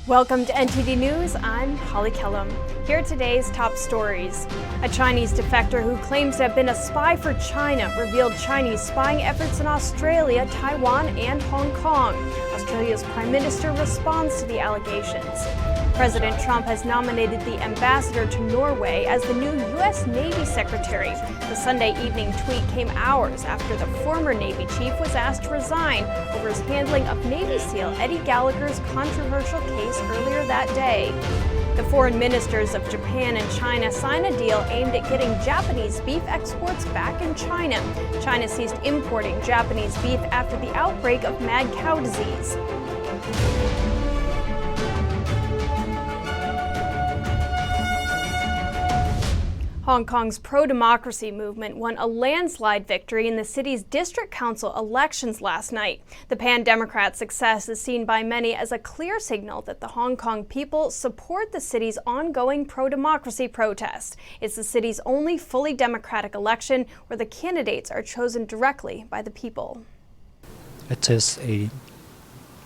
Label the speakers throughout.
Speaker 1: Welcome to NTD News, I'm Holly Kellum. Here are today's top stories. A Chinese defector who claims to have been a spy for China revealed Chinese spying efforts in Australia, Taiwan, and Hong Kong. Australia's Prime Minister responds to the allegations. President Trump has nominated the ambassador to Norway as the new U.S. Navy Secretary. The Sunday evening tweet came hours after the former Navy chief was asked to resign over his handling of Navy SEAL Eddie Gallagher's controversial case earlier that day. The foreign ministers of Japan and China signed a deal aimed at getting Japanese beef exports back in China. China ceased importing Japanese beef after the outbreak of mad cow disease. Hong Kong's pro-democracy movement won a landslide victory in the city's district council elections last night. The pan-Democrat success is seen by many as a clear signal that the Hong Kong people support the city's ongoing pro-democracy protest. It's the city's only fully democratic election where the candidates are chosen directly by the people.
Speaker 2: It is a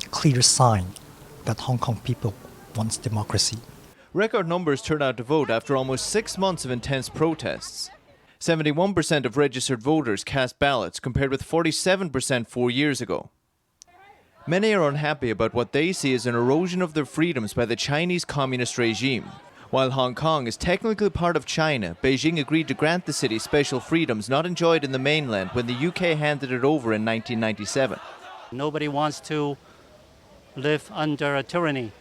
Speaker 2: clear sign that Hong Kong people want democracy.
Speaker 3: Record numbers turned out to vote after almost 6 months of intense protests. 71% of registered voters cast ballots, compared with 47% 4 years ago. Many are unhappy about what they see as an erosion of their freedoms by the Chinese communist regime. While Hong Kong is technically part of China, Beijing agreed to grant the city special freedoms not enjoyed in the mainland when the UK handed it over in 1997.
Speaker 4: Nobody wants to live under a tyranny.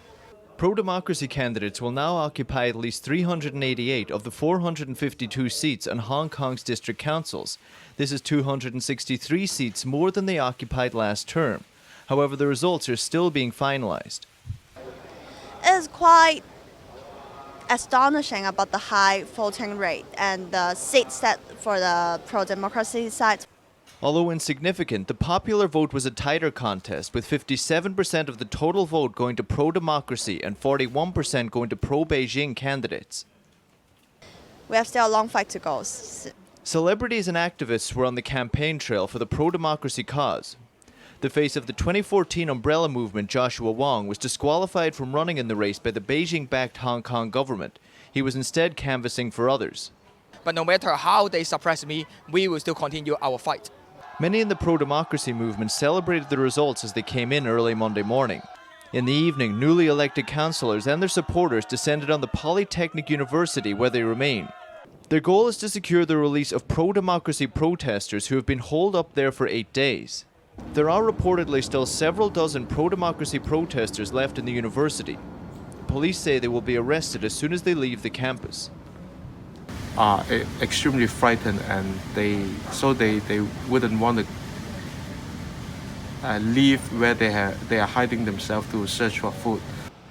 Speaker 3: Pro-democracy candidates will now occupy at least 388 of the 452 seats on Hong Kong's district councils. This is 263 seats more than they occupied last term. However, the results are still being finalized.
Speaker 5: It's quite astonishing about the high voting rate and the seats set for the pro-democracy side.
Speaker 3: Although insignificant, the popular vote was a tighter contest, with 57% of the total vote going to pro-democracy and 41% going to pro-Beijing candidates.
Speaker 5: We have still a long fight to go.
Speaker 3: Celebrities and activists were on the campaign trail for the pro-democracy cause. The face of the 2014 umbrella movement, Joshua Wong, was disqualified from running in the race by the Beijing-backed Hong Kong government. He was instead canvassing for others.
Speaker 6: But no matter how they suppress me, we will still continue our fight.
Speaker 3: Many in the pro-democracy movement celebrated the results as they came in early Monday morning. In the evening, newly elected councillors and their supporters descended on the Polytechnic University where they remain. Their goal is to secure the release of pro-democracy protesters who have been holed up there for 8 days. There are reportedly still several dozen pro-democracy protesters left in the university. Police say they will be arrested as soon as they leave the campus.
Speaker 7: Are extremely frightened, and they wouldn't want to leave where they are hiding themselves to search for food.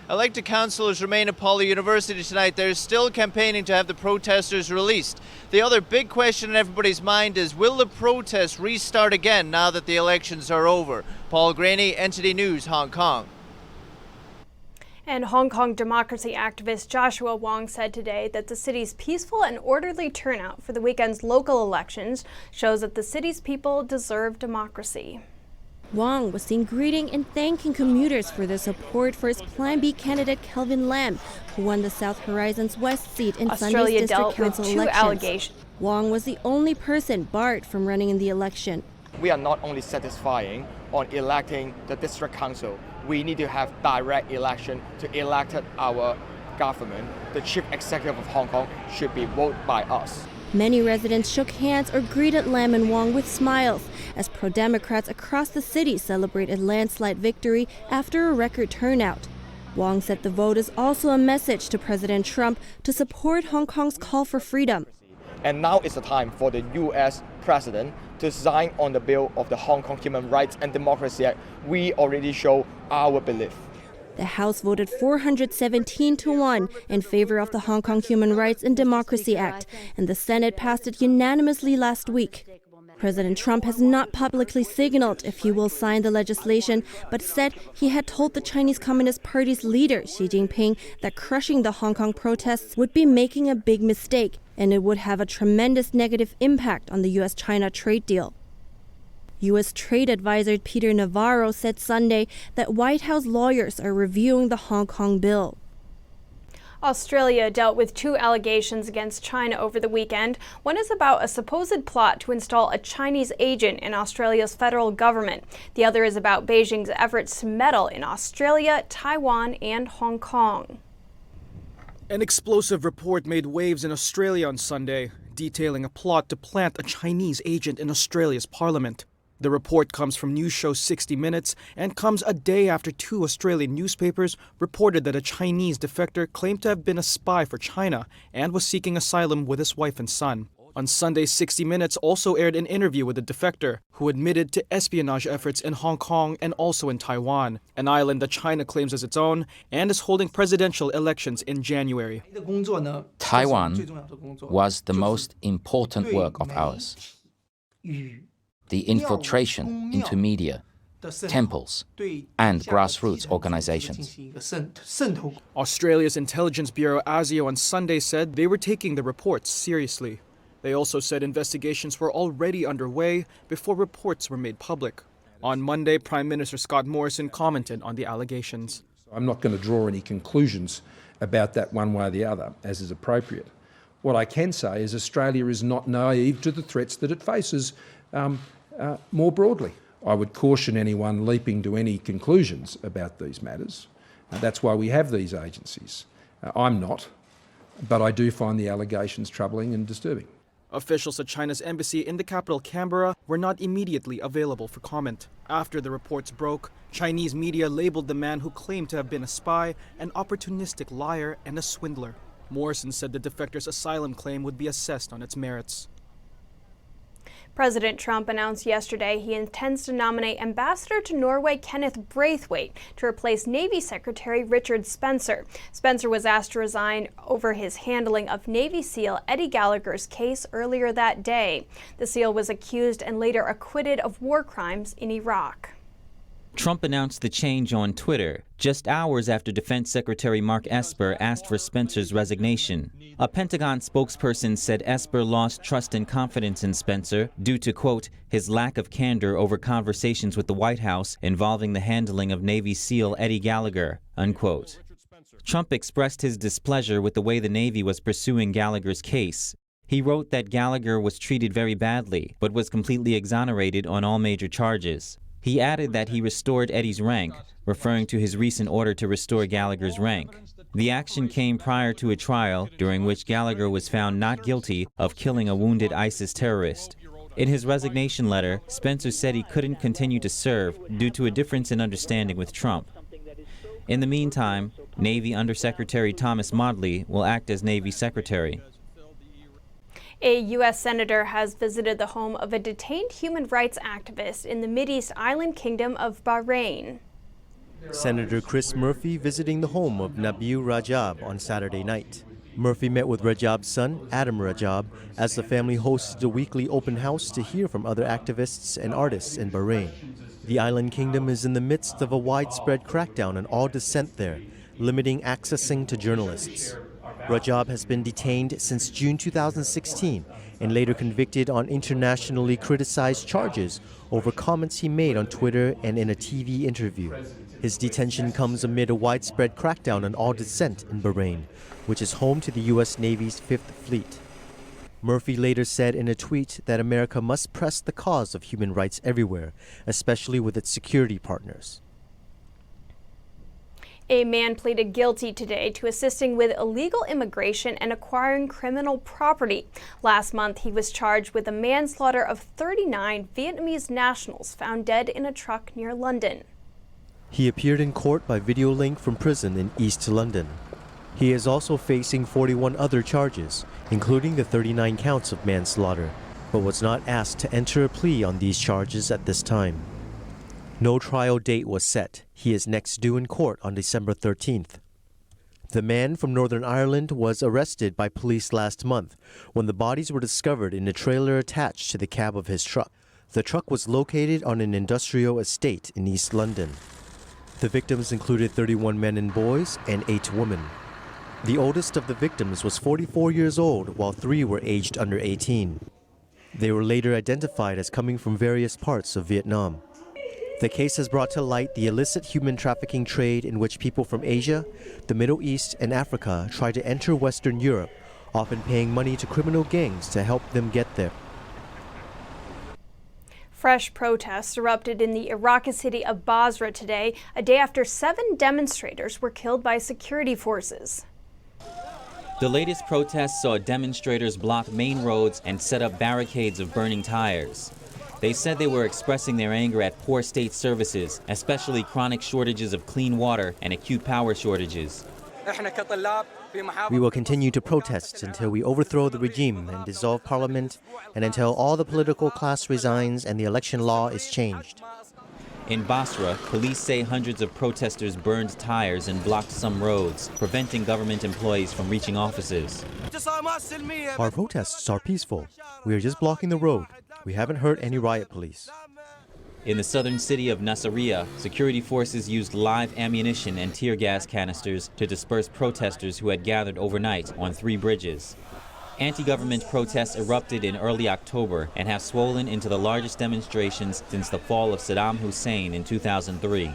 Speaker 3: Elected councillors remain at Poly University tonight. They're still campaigning to have the protesters released. The other big question in everybody's mind is, will the protests restart again now that the elections are over? Paul Graney, NTD News, Hong Kong.
Speaker 1: And Hong Kong democracy activist Joshua Wong said today that the city's peaceful and orderly turnout for the weekend's local elections shows that the city's people deserve democracy.
Speaker 8: Wong was seen greeting and thanking commuters for their support for his Plan B candidate Kelvin Lam, who won the South Horizon's West seat in Sunday's district council elections. Wong was the only person barred from running in the election.
Speaker 6: We are not only satisfying on electing the district council, we need to have direct election to elect our government. The chief executive of Hong Kong should be voted by us.
Speaker 8: Many residents shook hands or greeted Lam and Wong with smiles as pro-Democrats across the city celebrate a landslide victory after a record turnout. Wong said the vote is also a message to President Trump to support Hong Kong's call for freedom.
Speaker 6: And now is the time for the U.S. president to sign on the bill of the Hong Kong Human Rights and Democracy Act. We already show our belief.
Speaker 8: The House voted 417-1 in favor of the Hong Kong Human Rights and Democracy Act, and the Senate passed it unanimously last week. President Trump has not publicly signaled if he will sign the legislation, but said he had told the Chinese Communist Party's leader, Xi Jinping, that crushing the Hong Kong protests would be making a big mistake, and it would have a tremendous negative impact on the U.S.-China trade deal. U.S. Trade Advisor Peter Navarro said Sunday that White House lawyers are reviewing the Hong Kong bill.
Speaker 1: Australia dealt with 2 allegations against China over the weekend. One is about a supposed plot to install a Chinese agent in Australia's federal government. The other is about Beijing's efforts to meddle in Australia, Taiwan, and Hong Kong.
Speaker 9: An explosive report made waves in Australia on Sunday, detailing a plot to plant a Chinese agent in Australia's parliament. The report comes from news show 60 Minutes and comes a day after 2 Australian newspapers reported that a Chinese defector claimed to have been a spy for China and was seeking asylum with his wife and son. On Sunday, 60 Minutes also aired an interview with the defector, who admitted to espionage efforts in Hong Kong and also in Taiwan, an island that China claims as its own and is holding presidential elections in January.
Speaker 10: Taiwan was the most important work of ours. The infiltration into media, temples, and grassroots organizations.
Speaker 9: Australia's intelligence bureau ASIO on Sunday said they were taking the reports seriously. They also said investigations were already underway before reports were made public. On Monday, Prime Minister Scott Morrison commented on the allegations.
Speaker 11: I'm not going to draw any conclusions about that one way or the other, as is appropriate. What I can say is Australia is not naive to the threats that it faces more broadly. I would caution anyone leaping to any conclusions about these matters. That's why we have these agencies. I'm not, but I do find the allegations troubling and disturbing.
Speaker 9: Officials at China's embassy in the capital, Canberra, were not immediately available for comment. After the reports broke, Chinese media labeled the man who claimed to have been a spy an opportunistic liar and a swindler. Morrison said the defector's asylum claim would be assessed on its merits.
Speaker 1: President Trump announced yesterday he intends to nominate Ambassador to Norway Kenneth Braithwaite to replace Navy Secretary Richard Spencer. Spencer was asked to resign over his handling of Navy SEAL Eddie Gallagher's case earlier that day. The SEAL was accused and later acquitted of war crimes in Iraq.
Speaker 12: Trump announced the change on Twitter just hours after Defense Secretary Mark Esper asked for Spencer's resignation. A Pentagon spokesperson said Esper lost trust and confidence in Spencer due to, quote, his lack of candor over conversations with the White House involving the handling of Navy SEAL Eddie Gallagher, unquote. Trump expressed his displeasure with the way the Navy was pursuing Gallagher's case. He wrote that Gallagher was treated very badly, but was completely exonerated on all major charges. He added that he restored Eddie's rank, referring to his recent order to restore Gallagher's rank. The action came prior to a trial during which Gallagher was found not guilty of killing a wounded ISIS terrorist. In his resignation letter, Spencer said he couldn't continue to serve due to a difference in understanding with Trump. In the meantime, Navy Undersecretary Thomas Modly will act as Navy Secretary.
Speaker 1: A U.S. senator has visited the home of a detained human rights activist in the Mideast island kingdom of Bahrain.
Speaker 13: Senator Chris Murphy visiting the home of Nabil Rajab on Saturday night. Murphy met with Rajab's son, Adam Rajab, as the family hosted a weekly open house to hear from other activists and artists in Bahrain. The island kingdom is in the midst of a widespread crackdown on all dissent there, limiting accessing to journalists. Rajab has been detained since June 2016 and later convicted on internationally criticized charges over comments he made on Twitter and in a TV interview. His detention comes amid a widespread crackdown on all dissent in Bahrain, which is home to the U.S. Navy's Fifth Fleet. Murphy later said in a tweet that America must press the cause of human rights everywhere, especially with its security partners.
Speaker 1: A man pleaded guilty today to assisting with illegal immigration and acquiring criminal property. Last month, he was charged with the manslaughter of 39 Vietnamese nationals found dead in a truck near London.
Speaker 13: He appeared in court by video link from prison in East London. He is also facing 41 other charges, including the 39 counts of manslaughter, but was not asked to enter a plea on these charges at this time. No trial date was set. He is next due in court on December 13th. The man from Northern Ireland was arrested by police last month when the bodies were discovered in a trailer attached to the cab of his truck. The truck was located on an industrial estate in East London. The victims included 31 men and boys and 8 women. The oldest of the victims was 44 years old, while 3 were aged under 18. They were later identified as coming from various parts of Vietnam. The case has brought to light the illicit human trafficking trade in which people from Asia, the Middle East, and Africa try to enter Western Europe, often paying money to criminal gangs to help them get there.
Speaker 1: Fresh protests erupted in the Iraqi city of Basra today, a day after 7 demonstrators were killed by security forces.
Speaker 12: The latest protests saw demonstrators block main roads and set up barricades of burning tires. They said they were expressing their anger at poor state services, especially chronic shortages of clean water and acute power shortages.
Speaker 13: We will continue to protest until we overthrow the regime and dissolve parliament, and until all the political class resigns and the election law is changed.
Speaker 12: In Basra, police say hundreds of protesters burned tires and blocked some roads, preventing government employees from reaching offices.
Speaker 13: Our protests are peaceful. We are just blocking the road. We haven't hurt any riot police.
Speaker 12: In the southern city of Nasiriyah, security forces used live ammunition and tear gas canisters to disperse protesters who had gathered overnight on 3 bridges. Anti-government protests erupted in early October and have swollen into the largest demonstrations since the fall of Saddam Hussein in 2003.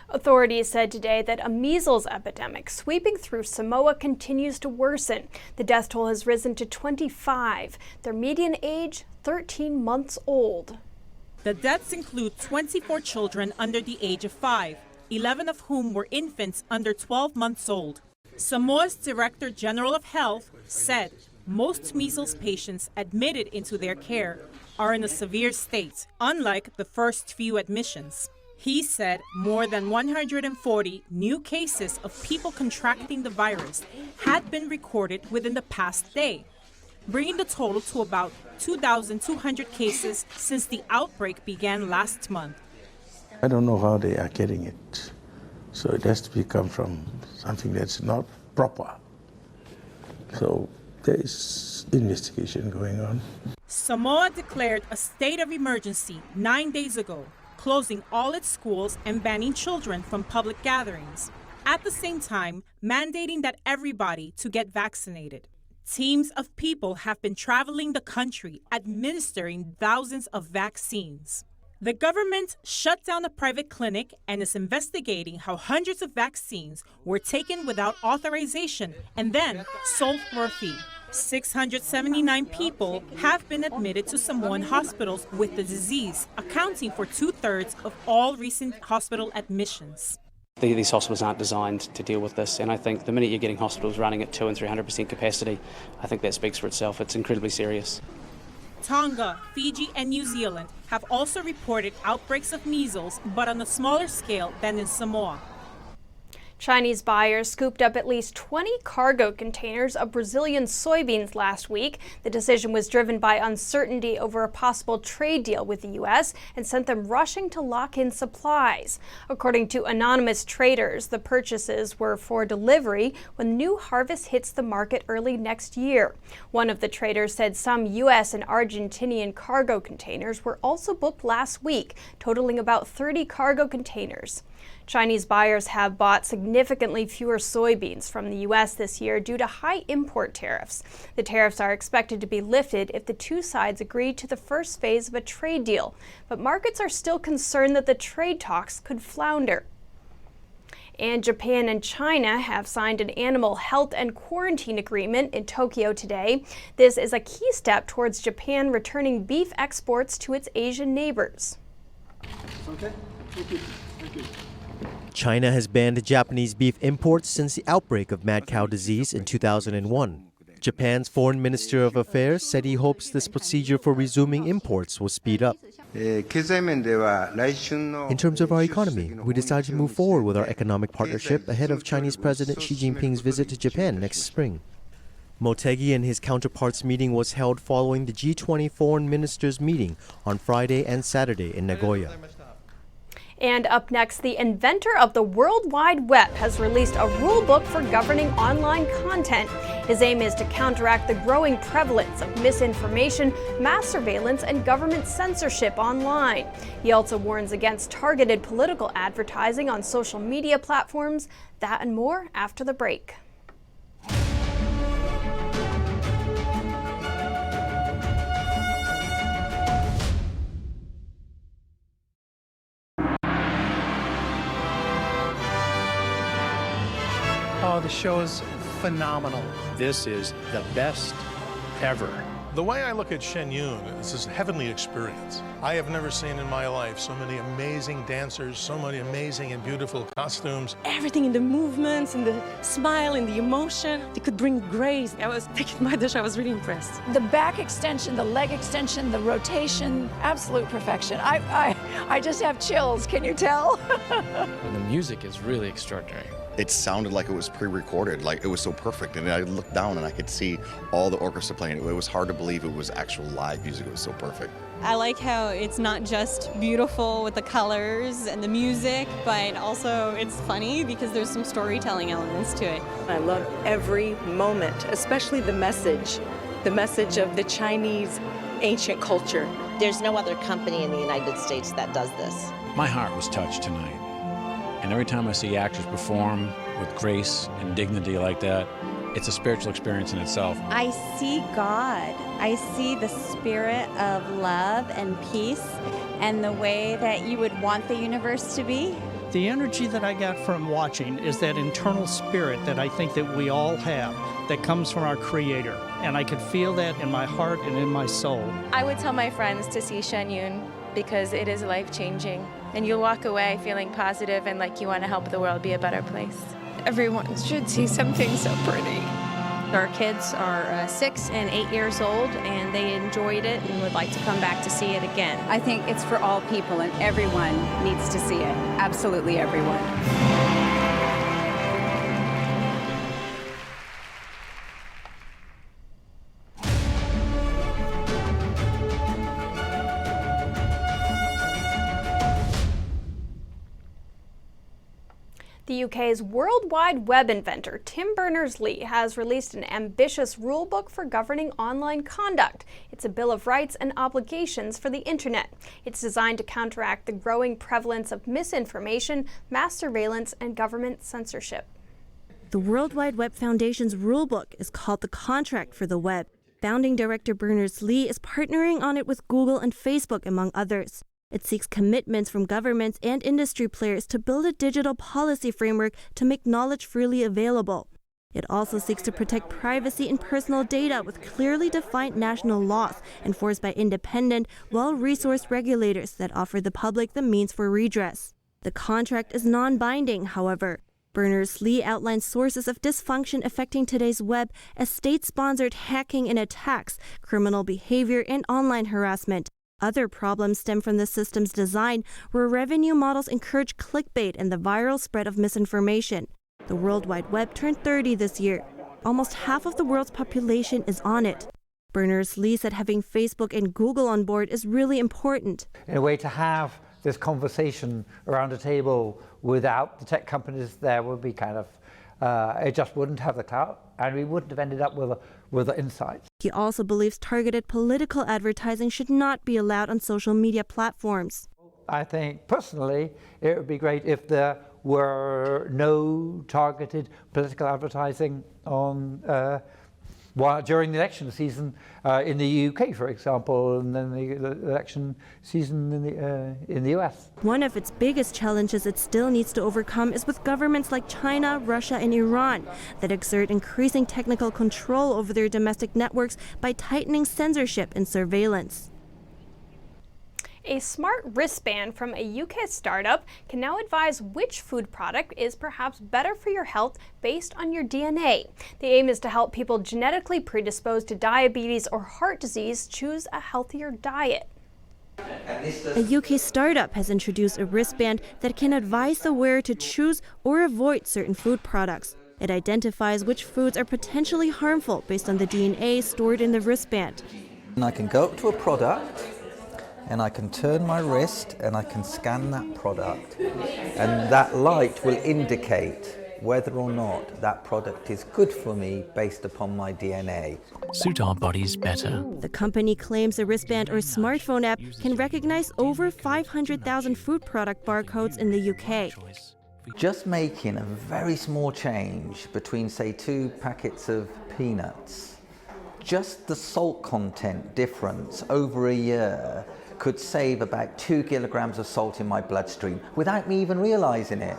Speaker 1: Authorities said today that a measles epidemic sweeping through Samoa continues to worsen. The death toll has risen to 25. Their median age, 13 months old.
Speaker 14: The deaths include 24 children under the age of 5, 11 of whom were infants under 12 months old. Samoa's Director General of Health said most measles patients admitted into their care are in a severe state, unlike the first few admissions. He said more than 140 new cases of people contracting the virus had been recorded within the past day, bringing the total to about 2,200 cases since the outbreak began last month.
Speaker 15: I don't know how they are getting it. So it has to come from something that's not proper. So there is investigation going on.
Speaker 14: Samoa declared a state of emergency 9 days ago, closing all its schools and banning children from public gatherings. At the same time, mandating that everybody to get vaccinated. Teams of people have been traveling the country administering thousands of vaccines. The government shut down a private clinic and is investigating how hundreds of vaccines were taken without authorization and then sold for a fee. 679 people have been admitted to Samoan hospitals with the disease, accounting for 2/3 of all recent hospital admissions.
Speaker 16: These hospitals aren't designed to deal with this, and I think the minute you're getting hospitals running at 200% and 300% capacity, I think that speaks for itself. It's incredibly serious.
Speaker 14: Tonga, Fiji, and New Zealand have also reported outbreaks of measles, but on a smaller scale than in Samoa.
Speaker 1: Chinese buyers scooped up at least 20 cargo containers of Brazilian soybeans last week. The decision was driven by uncertainty over a possible trade deal with the U.S. and sent them rushing to lock in supplies. According to anonymous traders, the purchases were for delivery when new harvest hits the market early next year. One of the traders said some U.S. and Argentinian cargo containers were also booked last week, totaling about 30 cargo containers. Chinese buyers have bought significantly fewer soybeans from the U.S. this year due to high import tariffs. The tariffs are expected to be lifted if the two sides agree to the first phase of a trade deal, but markets are still concerned that the trade talks could flounder. And Japan and China have signed an animal health and quarantine agreement in Tokyo today. This is a key step towards Japan returning beef exports to its Asian neighbors.
Speaker 13: Okay. Thank you. Thank you. China has banned Japanese beef imports since the outbreak of mad cow disease in 2001. Japan's Foreign Minister of Affairs said he hopes this procedure for resuming imports will speed up. In terms of our economy, we decided to move forward with our economic partnership ahead of Chinese President Xi Jinping's visit to Japan next spring. Motegi and his counterparts meeting was held following the G20 foreign ministers meeting on Friday and Saturday in Nagoya.
Speaker 1: And up next, the inventor of the World Wide Web has released a rule book for governing online content. His aim is to counteract the growing prevalence of misinformation, mass surveillance, and government censorship online. He also warns against targeted political advertising on social media platforms. That and more after the break.
Speaker 17: Oh, the show is phenomenal.
Speaker 18: This is the best ever.
Speaker 19: The way I look at Shen Yun is this heavenly experience. I have never seen in my life so many amazing dancers, so many amazing and beautiful costumes.
Speaker 20: Everything in the movements, in the smile, in the emotion, they could bring grace. I was taking my dish, I was really impressed.
Speaker 21: The back extension, the leg extension, the rotation, absolute perfection. I just have chills, can you tell?
Speaker 22: And the music is really extraordinary.
Speaker 23: It sounded like it was pre-recorded, like it was so perfect. And I looked down and I could see all the orchestra playing. It was hard to believe it was actual live music. It was so perfect.
Speaker 24: I like how it's not just beautiful with the colors and the music, but also it's funny because there's some storytelling elements to it.
Speaker 20: I love every moment, especially the message of the Chinese ancient culture.
Speaker 25: There's no other company in the United States that does this.
Speaker 18: My heart was touched tonight. And every time I see actors perform with grace and dignity like that, it's a spiritual experience in itself.
Speaker 26: I see God. I see the spirit of love and peace and the way that you would want the universe to be.
Speaker 17: The energy that I got from watching is that internal spirit that I think that we all have that comes from our Creator. And I could feel that in my heart and in my soul.
Speaker 27: I would tell my friends to see Shen Yun because it is life-changing. And you'll walk away feeling positive and like you want to help the world be a better place. Everyone should see something so pretty.
Speaker 1: Our kids are 6 and 8 years old, and they enjoyed it and would like to come back to see it again.
Speaker 28: I think it's for all people, and everyone needs to see it. Absolutely everyone.
Speaker 1: The UK's World Wide Web inventor, Tim Berners-Lee, has released an ambitious rulebook for governing online conduct. It's a Bill of Rights and Obligations for the Internet. It's designed to counteract the growing prevalence of misinformation, mass surveillance, and government censorship.
Speaker 8: The World Wide Web Foundation's rulebook is called the Contract for the Web. Founding director Berners-Lee is partnering on it with Google and Facebook, among others. It seeks commitments from governments and industry players to build a digital policy framework to make knowledge freely available. It also seeks to protect privacy and personal data with clearly defined national laws enforced by independent, well-resourced regulators that offer the public the means for redress. The contract is non-binding, however. Berners-Lee outlines sources of dysfunction affecting today's web as state-sponsored hacking and attacks, criminal behavior, and online harassment. Other problems stem from the system's design, where revenue models encourage clickbait and the viral spread of misinformation. The World Wide Web turned 30 this year. Almost half of the world's population is on it. Berners-Lee said having Facebook and Google on board is really important.
Speaker 29: In a way, to have this conversation around a table without the tech companies there would be kind of, it just wouldn't have the clout, and we wouldn't have ended up with the insights.
Speaker 8: He also believes targeted political advertising should not be allowed on social media platforms.
Speaker 29: I think personally it would be great if there were no targeted political advertising on during the election season in the UK, for example, and then the election season in the US.
Speaker 8: One of its biggest challenges it still needs to overcome is with governments like China, Russia, and Iran that exert increasing technical control over their domestic networks by tightening censorship and surveillance.
Speaker 1: A smart wristband from a UK startup can now advise which food product is perhaps better for your health based on your DNA. The aim is to help people genetically predisposed to diabetes or heart disease choose a healthier diet.
Speaker 8: A UK startup has introduced a wristband that can advise the wearer to choose or avoid certain food products. It identifies which foods are potentially harmful based on the DNA stored in the wristband.
Speaker 30: And I can go up to a product, and I can turn my wrist and I can scan that product, and that light will indicate whether or not that product is good for me based upon my DNA.
Speaker 31: Suit our bodies better.
Speaker 8: The company claims the wristband or smartphone app can recognize over 500,000 food product barcodes in the UK.
Speaker 30: Just making a very small change between, say, 2 packets of peanuts, just the salt content difference over a year could save about 2 kilograms of salt in my bloodstream without me even realizing it.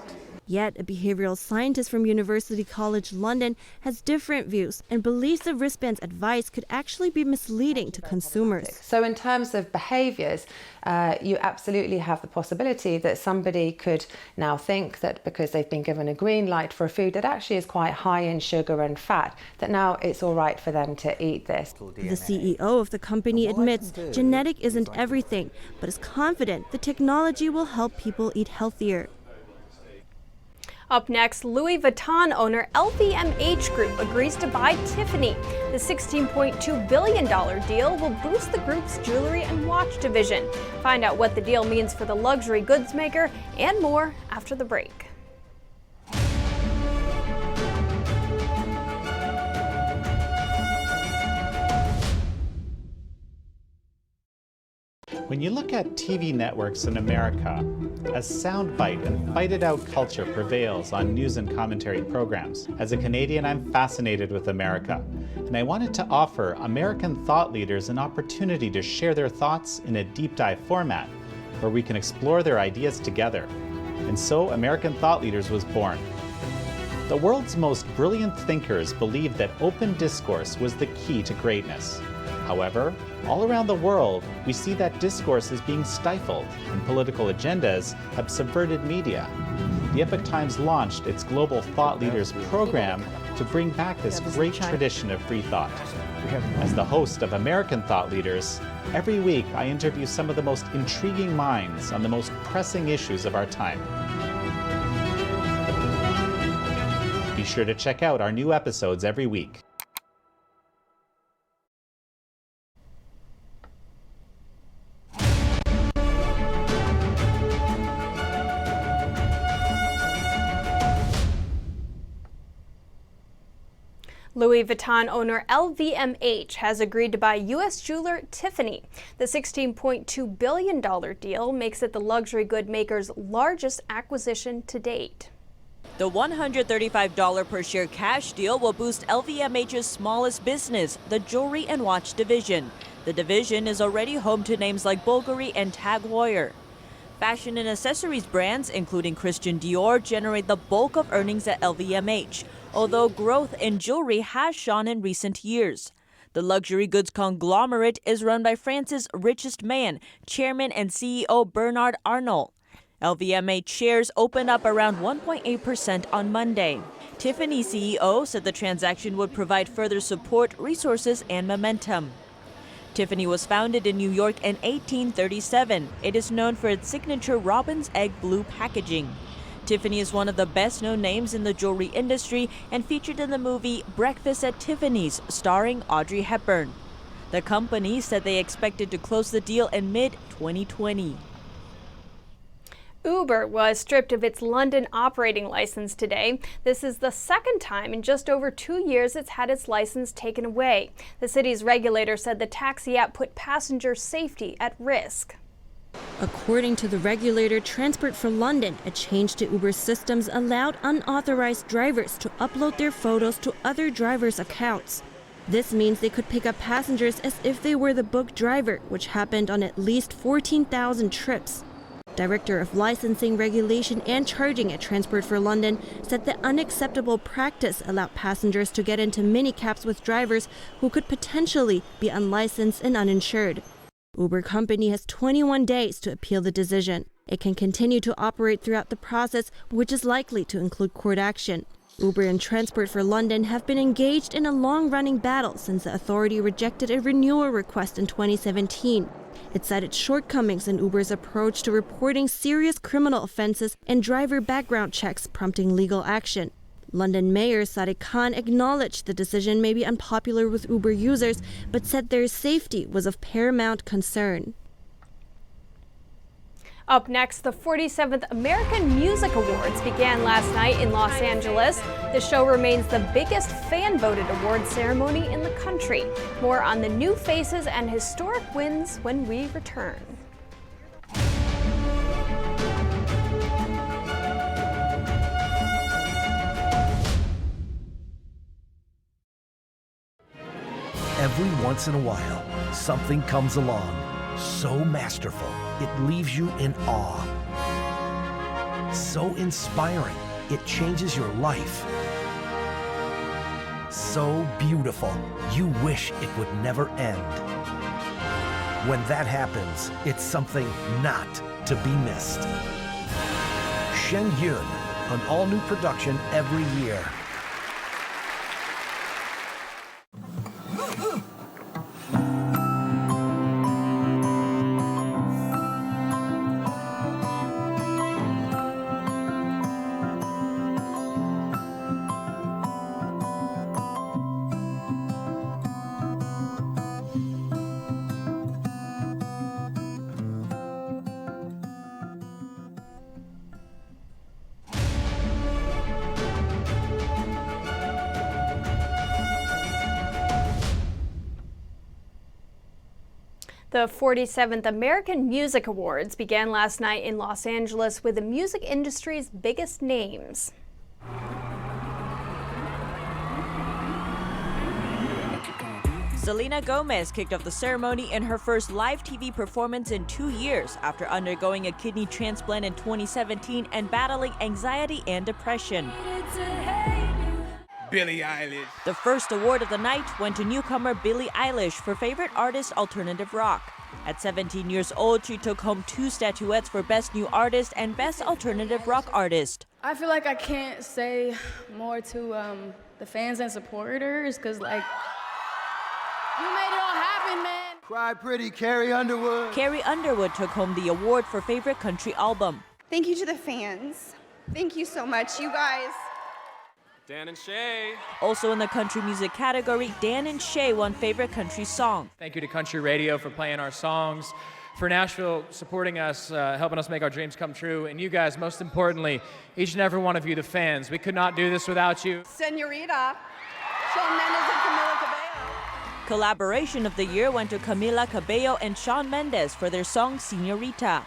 Speaker 8: Yet, a behavioral scientist from University College London has different views and believes the wristband's advice could actually be misleading to consumers.
Speaker 2: So in terms of behaviours, you absolutely have the possibility that somebody could now think that because they've been given a green light for a food that actually is quite high in sugar and fat, that now it's all right for them to eat this.
Speaker 8: The CEO of the company admits genetic isn't everything, but is confident the technology will help people eat healthier.
Speaker 1: Up next, Louis Vuitton owner LVMH Group agrees to buy Tiffany. The $16.2 billion deal will boost the group's jewelry and watch division. Find out what the deal means for the luxury goods maker and more after the break.
Speaker 3: When you look at TV networks in America, a soundbite and fight-it-out culture prevails on news and commentary programs. As a Canadian, I'm fascinated with America, and I wanted to offer American thought leaders an opportunity to share their thoughts in a deep dive format, where we can explore their ideas together. And so American Thought Leaders was born. The world's most brilliant thinkers believed that open discourse was the key to greatness. However, all around the world, we see that discourse is being stifled, and political agendas have subverted media. The Epoch Times launched its Global Thought Leaders program to bring back this great tradition of free thought. As the host of American Thought Leaders, every week I interview some of the most intriguing minds on the most pressing issues of our time. Be sure to check out our new episodes every week.
Speaker 1: Louis Vuitton owner LVMH has agreed to buy U.S. jeweler Tiffany. The $16.2 billion deal makes it the luxury good maker's largest acquisition to date.
Speaker 4: The $135 per share cash deal will boost LVMH's smallest business, the jewelry and watch division. The division is already home to names like Bulgari and Tag Heuer. Fashion and accessories brands, including Christian Dior, generate the bulk of earnings at LVMH, although growth in jewelry has shone in recent years. The luxury goods conglomerate is run by France's richest man, Chairman and CEO Bernard Arnault. LVMH shares opened up around 1.8% on Monday. Tiffany CEO said the transaction would provide further support, resources, and momentum. Tiffany was founded in New York in 1837. It is known for its signature robin's egg blue packaging. Tiffany is one of the best-known names in the jewelry industry and featured in the movie Breakfast at Tiffany's, starring Audrey Hepburn. The company said they expected to close the deal in mid-2020.
Speaker 1: Uber was stripped of its London operating license today. This is the second time in just over 2 years it's had its license taken away. The city's regulator said the taxi app put passenger safety at risk.
Speaker 8: According to the regulator, Transport for London, a change to Uber's systems allowed unauthorized drivers to upload their photos to other drivers' accounts. This means they could pick up passengers as if they were the booked driver, which happened on at least 14,000 trips. Director of Licensing, Regulation and Charging at Transport for London said the unacceptable practice allowed passengers to get into minicabs with drivers who could potentially be unlicensed and uninsured. Uber company has 21 days to appeal the decision. It can continue to operate throughout the process, which is likely to include court action. Uber and Transport for London have been engaged in a long-running battle since the authority rejected a renewal request in 2017. It cited shortcomings in Uber's approach to reporting serious criminal offenses and driver background checks, prompting legal action. London Mayor Sadiq Khan acknowledged the decision may be unpopular with Uber users, but said their safety was of paramount concern.
Speaker 1: Up next, the 47th American Music Awards began last night in Los Angeles. The show remains the biggest fan-voted award ceremony in the country. More on the new faces and historic wins when we return.
Speaker 5: Every once in a while, something comes along so masterful, it leaves you in awe. So inspiring, it changes your life. So beautiful, you wish it would never end. When that happens, it's something not to be missed. Shen Yun, an all-new production every year.
Speaker 1: The 47th American Music Awards began last night in Los Angeles with the music industry's biggest names.
Speaker 4: Selena Gomez kicked off the ceremony in her first live TV performance in 2 years after undergoing a kidney transplant in 2017 and battling anxiety and depression.
Speaker 6: Billie Eilish.
Speaker 4: The first award of the night went to newcomer Billie Eilish for Favorite Artist Alternative Rock. At 17 years old, she took home 2 statuettes for Best New Artist and Best Alternative Rock Artist.
Speaker 7: I feel like I can't say more to the fans and supporters because, like, you made it all happen, man.
Speaker 6: Cry Pretty, Carrie Underwood.
Speaker 4: Carrie Underwood took home the award for Favorite Country Album.
Speaker 9: Thank you to the fans. Thank you so much, you guys.
Speaker 6: Dan and Shay.
Speaker 4: Also in the country music category, Dan and Shay won Favorite Country Song.
Speaker 10: Thank you to Country Radio for playing our songs, for Nashville supporting us, helping us make our dreams come true, and you guys, most importantly, each and every one of you, the fans. We could not do this without you.
Speaker 9: Senorita, Shawn Mendes and Camila Cabello.
Speaker 4: Collaboration of the year went to Camila Cabello and Shawn Mendes for their song Senorita.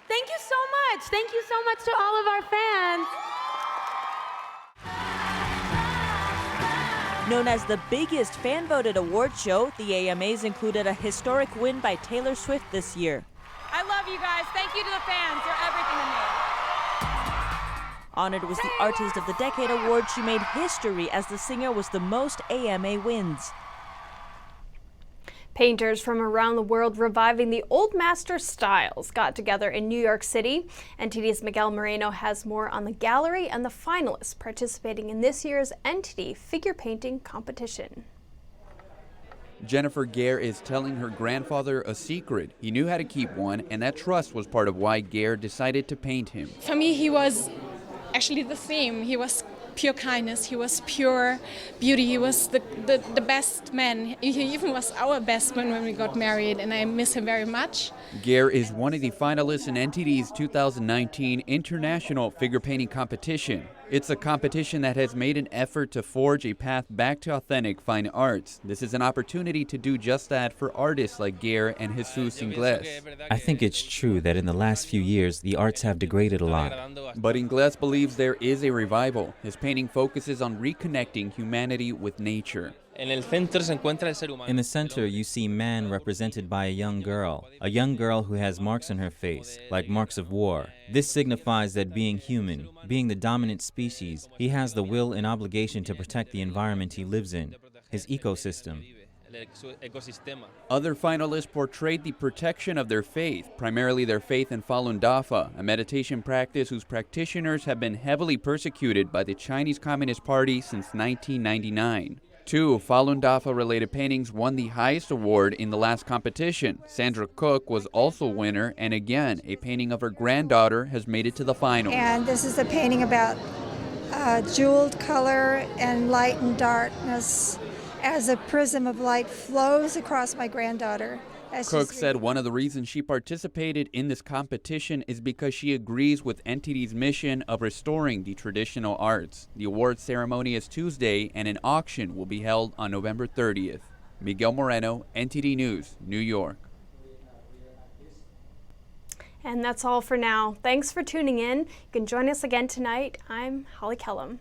Speaker 11: Thank you so much. Thank you so much to all of our fans.
Speaker 4: Known as the biggest fan-voted award show, the AMAs included a historic win by Taylor Swift this year.
Speaker 11: I love you guys. Thank you to the fans. You're everything to me.
Speaker 4: Honored was the Artist of the Decade award. She made history as the singer was the most AMA wins.
Speaker 1: Painters from around the world reviving the old master styles got together in New York City. NTD's Miguel Moreno has more on the gallery and the finalists participating in this year's NTD figure painting competition.
Speaker 12: Jennifer Gare is telling her grandfather a secret. He knew how to keep one, and that trust was part of why Gare decided to paint him.
Speaker 13: For me, he was actually the theme. He was pure kindness, he was pure beauty, he was the best man. He even was our best man when we got married, and I miss him very much.
Speaker 12: Gare is one of the finalists in NTD's 2019 International Figure Painting Competition. It's a competition that has made an effort to forge a path back to authentic fine arts. This is an opportunity to do just that for artists like Gare and Jesus Ingles.
Speaker 14: I think it's true that in the last few years, the arts have degraded a lot.
Speaker 12: But Ingles believes there is a revival. His painting focuses on reconnecting humanity with nature.
Speaker 14: In the center, you see man represented by a young girl who has marks on her face, like marks of war. This signifies that being human, being the dominant species, he has the will and obligation to protect the environment he lives in, his ecosystem.
Speaker 12: Other finalists portrayed the protection of their faith, primarily their faith in Falun Dafa, a meditation practice whose practitioners have been heavily persecuted by the Chinese Communist Party since 1999. 2 Falun Dafa-related paintings won the highest award in the last competition. Sandra Cook was also winner, and again, a painting of her granddaughter has made it to the final.
Speaker 15: And this is a painting about jeweled color and light and darkness as a prism of light flows across my granddaughter.
Speaker 12: Cook said one of the reasons she participated in this competition is because she agrees with NTD's mission of restoring the traditional arts. The award ceremony is Tuesday, and an auction will be held on November 30th. Miguel Moreno, NTD News, New York.
Speaker 1: And that's all for now. Thanks for tuning in. You can join us again tonight. I'm Holly Kellum.